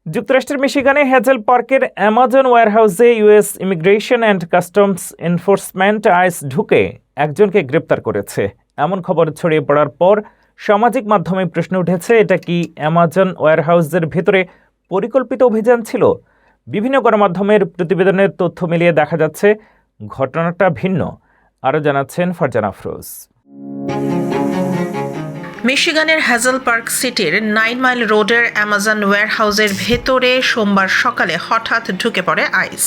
যুক্তরাষ্ট্রের মিশিগানে হ্যাজেল পার্কের অ্যামাজন ওয়্যারহাউসে US immigration and customs enforcement ICE ঢুকে একজনকে গ্রেপ্তার করেছে। এমন খবর ছড়িয়ে পড়ার পর সামাজিক মাধ্যমে প্রশ্ন উঠেছে, এটা কি অ্যামাজন ওয়্যারহাউসের ভেতরে পরিকল্পিত অভিযান ছিল? বিভিন্ন গণমাধ্যমের প্রতিবেদনের তথ্য মিলিয়ে দেখা যাচ্ছে ঘটনাটা ভিন্ন। আরও জানাচ্ছেন ফারজানা আফরোজ। মিশিগানের হ্যাজেল পার্ক সিটির 9 মাইল রোডের অ্যামাজন ওয়্যারহাউসের ভেতরে সোমবার সকালে হঠাৎ ঢুকে পড়ে আইস।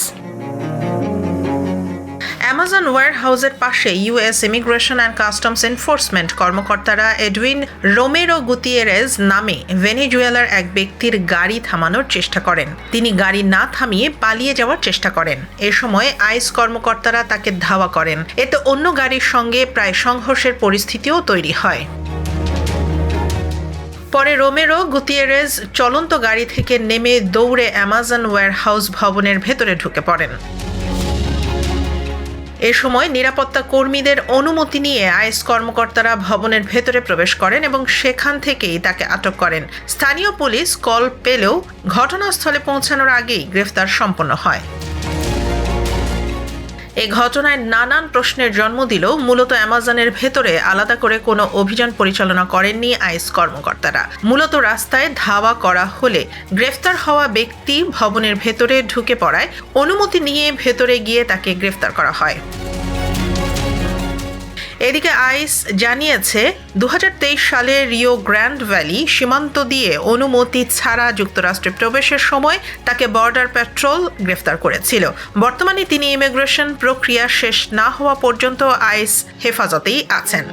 অ্যামাজন ওয়্যারহাউসের পাশে US immigration and customs enforcement কর্মকর্তারা এডউইন রোমেরো গুতিয়েরেজ নামে ভেনেজুয়েলার এক ব্যক্তির গাড়ি থামানোর চেষ্টা করেন। তিনি গাড়ি না থামিয়ে পালিয়ে যাওয়ার চেষ্টা করেন। এ সময় আইস কর্মকর্তারা তাকে ধাওয়া করেন। এতে অন্য গাড়ির সঙ্গে প্রায় সংঘর্ষের পরিস্থিতিও তৈরি হয়। পরে রোমেরো গুতিয়েরেজ চলন্ত গাড়ি থেকে নেমে দৌড়ে অ্যামাজন ওয়্যারহাউস ভবনের ভেতরে ঢুকে পড়েন। এ সময় নিরাপত্তা কর্মীদের অনুমতি নিয়ে আইস কর্মকর্তারা ভবনের ভেতরে প্রবেশ করেন এবং সেখান থেকেই তাকে আটক করেন। স্থানীয় পুলিশ কল পেলেও ঘটনাস্থলে পৌঁছানোর আগেই গ্রেফতার সম্পন্ন হয়। এই ঘটনায় নানান প্রশ্নের জন্ম দিলেও মূলত অ্যামাজনের ভেতরে আলাদা করে কোনো অভিযান পরিচালনা করেননি আইস কর্মকর্তারা। মূলত রাস্তায় ধাওয়া করা হলে গ্রেফতার হওয়া ব্যক্তি ভবনের ভেতরে ঢুকে পড়ায় অনুমতি নিয়ে ভেতরে গিয়ে তাকে গ্রেফতার করা হয়। এদিকে আইস জানিয়েছে 2023 সালে রিও গ্র্যান্ড ভ্যালি সীমান্ত দিয়ে অনুমতি ছাড়া যুক্তরাষ্ট্রে প্রবেশের সময় তাকে বর্ডার প্যাট্রোল গ্রেফতার করেছিল। বর্তমানে তিনি ইমিগ্রেশন প্রক্রিয়া শেষ না হওয়া পর্যন্ত আইস হেফাজতেই আছেন।